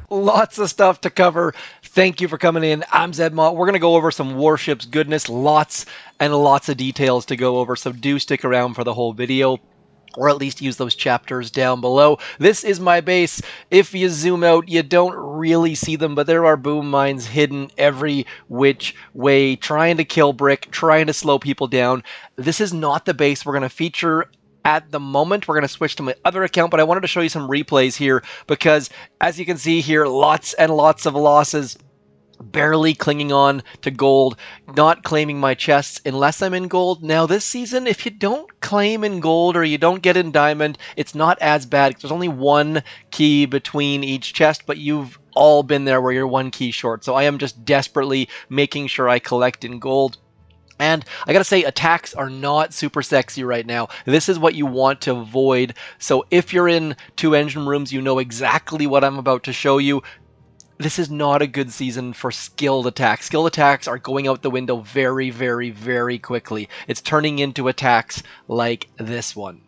Lots of stuff to cover. Thank you for coming in. I'm ZMOT. We're going to go over some warships goodness, lots and lots of details to go over, so do stick around for the whole video, or at least use those chapters down below. This is my base. If you zoom out, you don't really see them, but there are boom mines hidden every which way, trying to kill Brick, trying to slow people down. This is not the base we're going to feature at the moment. We're going to switch to my other account, but I wanted to show you some replays here because, as you can see here, lots and lots of losses. Barely clinging on to gold, not claiming my chests unless I'm in gold. Now this season, if you don't claim in gold or you don't get in diamond, it's not as bad. There's only one key between each chest, but you've all been there where you're one key short. So I am just desperately making sure I collect in gold. And I gotta say, attacks are not super sexy right now. This is what you want to avoid. So if you're in 2 engine rooms, you know exactly what I'm about to show you. This is not a good season for skilled attacks. Skilled attacks are going out the window very, very, very quickly. It's turning into attacks like this one.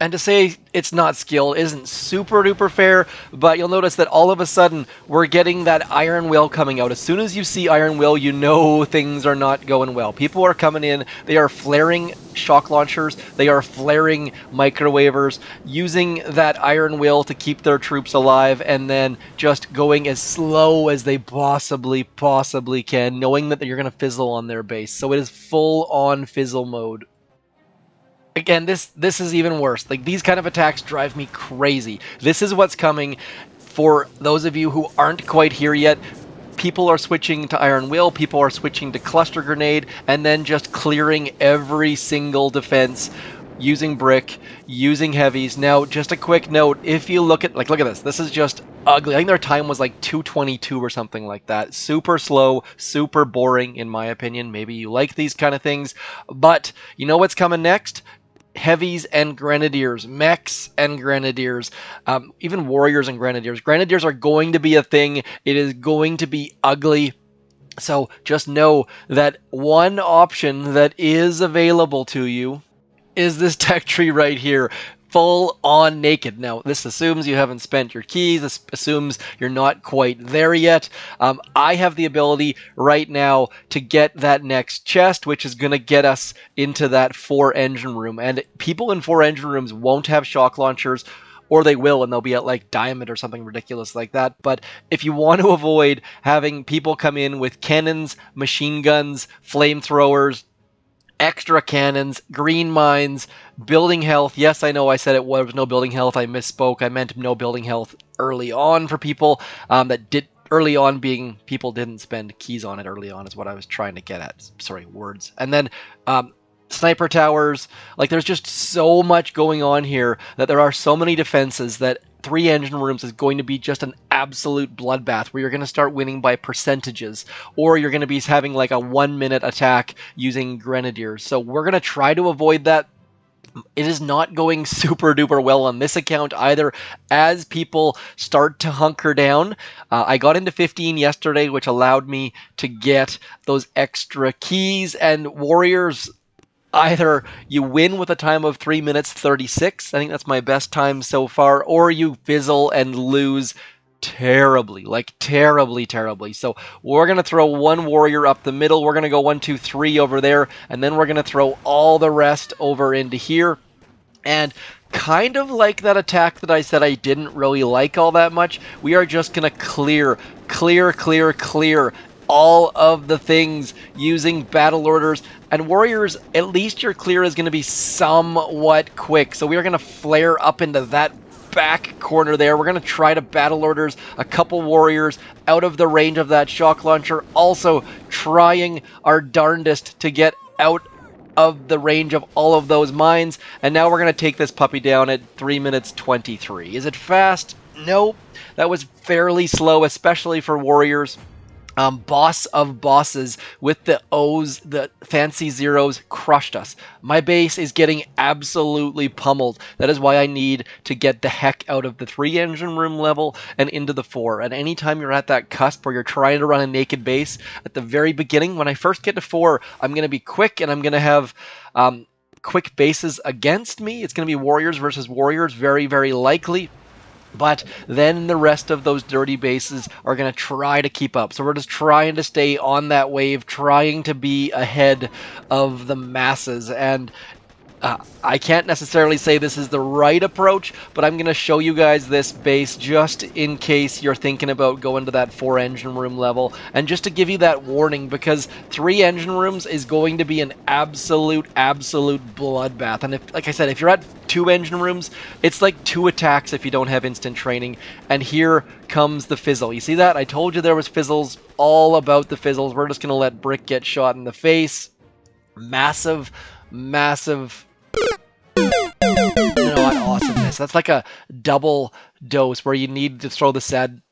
And to say it's not skill isn't super duper fair, but you'll notice that all of a sudden we're getting that Iron Will coming out. As soon as you see Iron Will, you know things are not going well. People are coming in, they are flaring shock launchers, they are flaring microwavers, using that Iron Will to keep their troops alive, and then just going as slow as they possibly can, knowing that you're going to fizzle on their base. So it is full on fizzle mode. Again, this is even worse. Like, these kind of attacks drive me crazy. This is what's coming for those of you who aren't quite here yet. People are switching to Iron Will, people are switching to Cluster Grenade, and then just clearing every single defense using Brick, using Heavies. Now, just a quick note, if you look at, look at this. This is just ugly. I think their time was like 2:22 or something like that. Super slow, super boring, in my opinion. Maybe you like these kind of things, but you know what's coming next? Heavies and Grenadiers, mechs and Grenadiers, even Warriors and Grenadiers. Grenadiers are going to be a thing. It is going to be ugly. So just know that one option that is available to you is this tech tree right here. Full on naked. Now, this assumes you haven't spent your keys. This assumes you're not quite there yet. I have the ability right now to get that next chest, which is going to get us into that 4 engine room. And people in 4 engine rooms won't have shock launchers, or they will, and they'll be at like diamond or something ridiculous like that. But if you want to avoid having people come in with cannons, machine guns, flamethrowers, extra cannons, green mines, building health. Yes, I know I said it was no building health. I misspoke. I meant no building health early on for people that did, early on being people didn't spend keys on it early on is what I was trying to get at. Sorry, words. And then sniper towers. Like, there's just so much going on here that there are so many defenses that 3 engine rooms is going to be just an absolute bloodbath where you're going to start winning by percentages, or you're going to be having like a 1-minute attack using Grenadiers. So we're going to try to avoid that. It is not going super duper well on this account either, as people start to hunker down. I got into 15 yesterday, which allowed me to get those extra keys, and Warriors, either you win with a time of 3 minutes 36, I think that's my best time so far, or you fizzle and lose terribly, like terribly. So we're going to throw 1 warrior up the middle, we're going to go 1, 2, 3 over there, and then we're going to throw all the rest over into here. And kind of like that attack that I said I didn't really like all that much, we are just going to clear all of the things using battle orders. And Warriors, at least your clear is going to be somewhat quick. So we are going to flare up into that back corner there. We're going to try to battle orders a couple Warriors out of the range of that shock launcher. Also trying our darndest to get out of the range of all of those mines. And now we're going to take this puppy down at 3 minutes 23. Is it fast? Nope. That was fairly slow, especially for Warriors. Boss of bosses with the O's, the fancy zeros, crushed us. My base is getting absolutely pummeled. That is why I need to get the heck out of the 3 engine room level and into the 4. And anytime you're at that cusp where you're trying to run a naked base, at the very beginning, when I first get to 4, I'm going to be quick and I'm going to have quick bases against me. It's going to be Warriors versus Warriors, very, very likely. But then the rest of those dirty bases are going to try to keep up. So we're just trying to stay on that wave, trying to be ahead of the masses. And I can't necessarily say this is the right approach, but I'm going to show you guys this base just in case you're thinking about going to that 4 engine room level, and just to give you that warning, because 3 engine rooms is going to be an absolute bloodbath. And if, like I said, if you're at 2 engine rooms, it's like 2 attacks if you don't have instant training. And here comes the fizzle. You see that? I told you there was fizzles, all about the fizzles. We're just going to let Brick get shot in the face. Massive not awesomeness. That's like a double dose where you need to throw the sad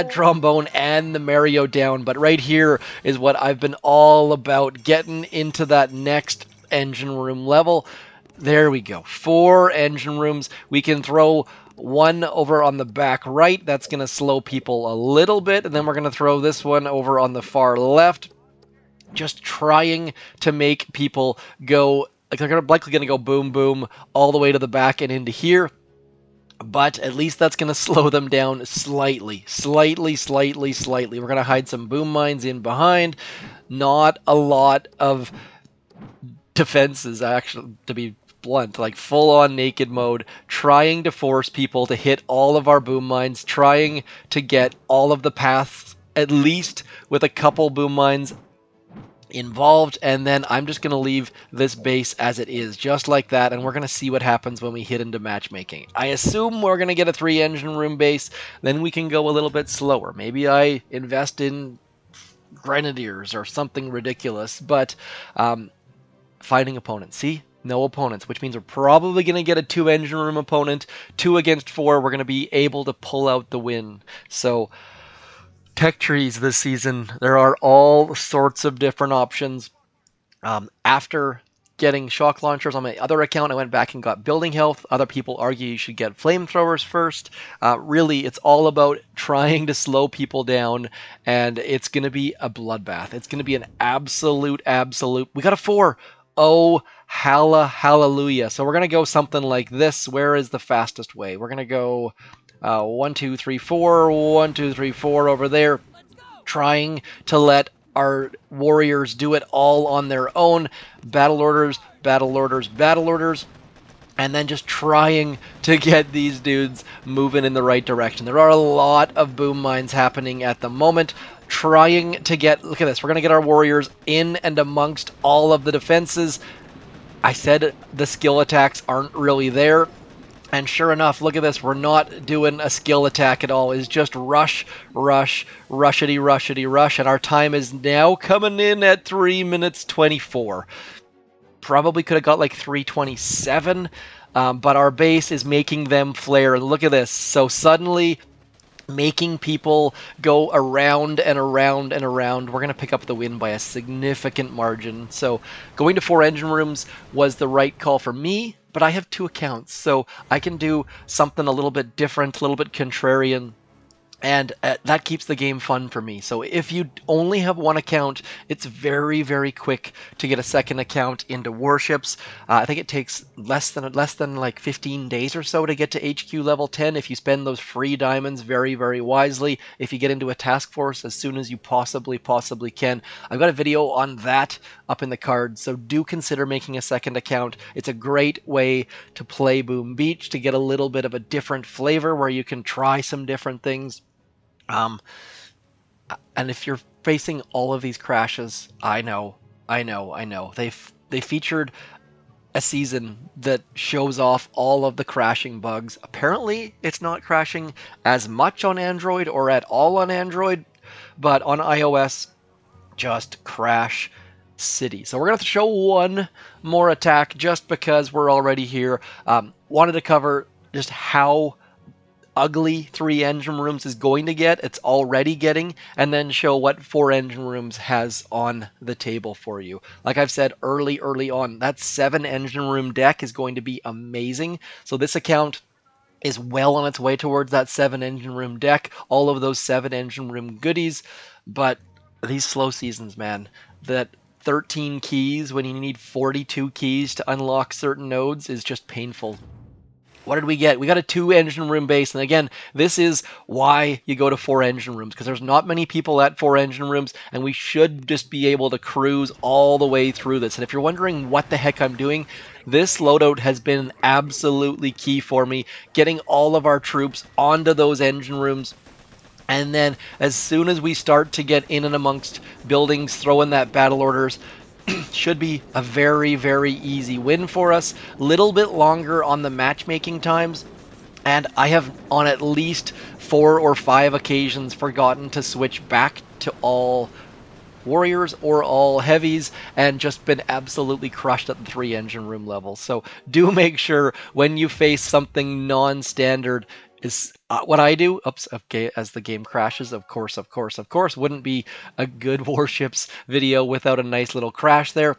trombone and the Mario down. But right here is what I've been all about, getting into that next engine room level. There we go. 4 engine rooms. We can throw one over on the back right. That's going to slow people a little bit. And then we're going to throw this one over on the far left. Just trying to make people go, like they're likely going to go boom, boom, all the way to the back and into here. But at least that's going to slow them down slightly. We're going to hide some boom mines in behind. Not a lot of defenses, actually, to be blunt, like full-on naked mode, trying to force people to hit all of our boom mines, trying to get all of the paths, at least with a couple boom mines involved. And then I'm just going to leave this base as it is, just like that, and we're going to see what happens when we hit into matchmaking. I assume we're going to get a 3 engine room base, then we can go a little bit slower. Maybe I invest in Grenadiers or something ridiculous, but fighting opponents. See? No opponents, which means we're probably going to get a 2 engine room opponent. 2 against 4, we're going to be able to pull out the win. So tech trees this season, there are all sorts of different options. After getting shock launchers on my other account, I went back and got building health. Other people argue you should get flamethrowers first. Really, it's all about trying to slow people down, and it's going to be a bloodbath. It's going to be an absolute. We got a 4. Oh, hallelujah. So we're going to go something like this. Where is the fastest way? We're going to go 1, 2, 3, 4, 1, 2, 3, 4 over there, trying to let our warriors do it all on their own. Battle orders, and then just trying to get these dudes moving in the right direction. There are a lot of boom mines happening at the moment, trying to get, look at this, we're going to get our warriors in and amongst all of the defenses. I said the skill attacks aren't really there. And sure enough, look at this, we're not doing a skill attack at all. It's just rushity, and our time is now coming in at 3 minutes 24. Probably could have got like 3:27, but our base is making them flare. And look at this, so suddenly making people go around and around and around. We're going to pick up the win by a significant margin. So going to 4 engine rooms was the right call for me, but I have 2 accounts, so I can do something a little bit different, a little bit contrarian, and that keeps the game fun for me. So if you only have 1 account, it's very quick to get a second account into Warships. I think it takes less than like 15 days or so to get to HQ level 10 if you spend those free diamonds very wisely. If you get into a task force as soon as you possibly can. I've got a video on that up in the card, so do consider making a second account. It's a great way to play Boom Beach, to get a little bit of a different flavor where you can try some different things. And if you're facing all of these crashes, I know. They featured a season that shows off all of the crashing bugs. Apparently, it's not crashing as much on Android or at all on Android, but on iOS, just crash city. So we're going to show one more attack just because we're already here. Wanted to cover just how ugly 3 engine rooms is going to get, it's already getting, and then show what 4 engine rooms has on the table for you. Like I've said early on, that 7 engine room deck is going to be amazing. So this account is well on its way towards that 7 engine room deck, all of those 7 engine room goodies. But these slow seasons, man, that 13 keys when you need 42 keys to unlock certain nodes is just painful. what did we get? We got a 2 engine room base. And again, this is why you go to 4 engine rooms, because there's not many people at 4 engine rooms, and we should just be able to cruise all the way through this. And if you're wondering what the heck I'm doing, this loadout has been absolutely key for me, getting all of our troops onto those engine rooms. And then as soon as we start to get in and amongst buildings, throw in that battle orders, should be a very, very easy win for us. Little bit longer on the matchmaking times, and I have on at least 4 or 5 occasions forgotten to switch back to all warriors or all heavies and just been absolutely crushed at the 3 engine room level. So do make sure when you face something non-standard is what I do. Oops, okay, as the game crashes, of course, wouldn't be a good Warships video without a nice little crash there.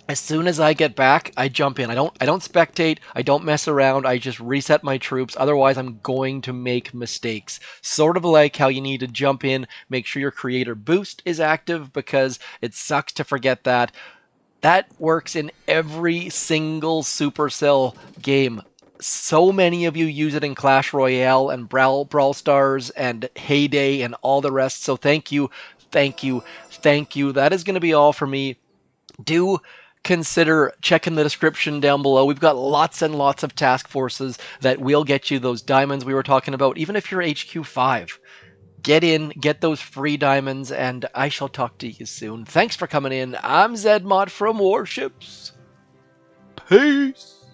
As soon as I get back, I jump in. I don't spectate. I don't mess around. I just reset my troops. Otherwise, I'm going to make mistakes. Sort of like how you need to jump in, make sure your creator boost is active, because it sucks to forget that. That works in every single Supercell game. So many of you use it in Clash Royale and Brawl Stars and Heyday and all the rest. So thank you, thank you, thank you. That is going to be all for me. Do consider checking the description down below. We've got lots and lots of task forces that will get you those diamonds we were talking about, even if you're HQ 5. Get in, get those free diamonds, and I shall talk to you soon. Thanks for coming in. I'm ZMOT from Warships. Peace.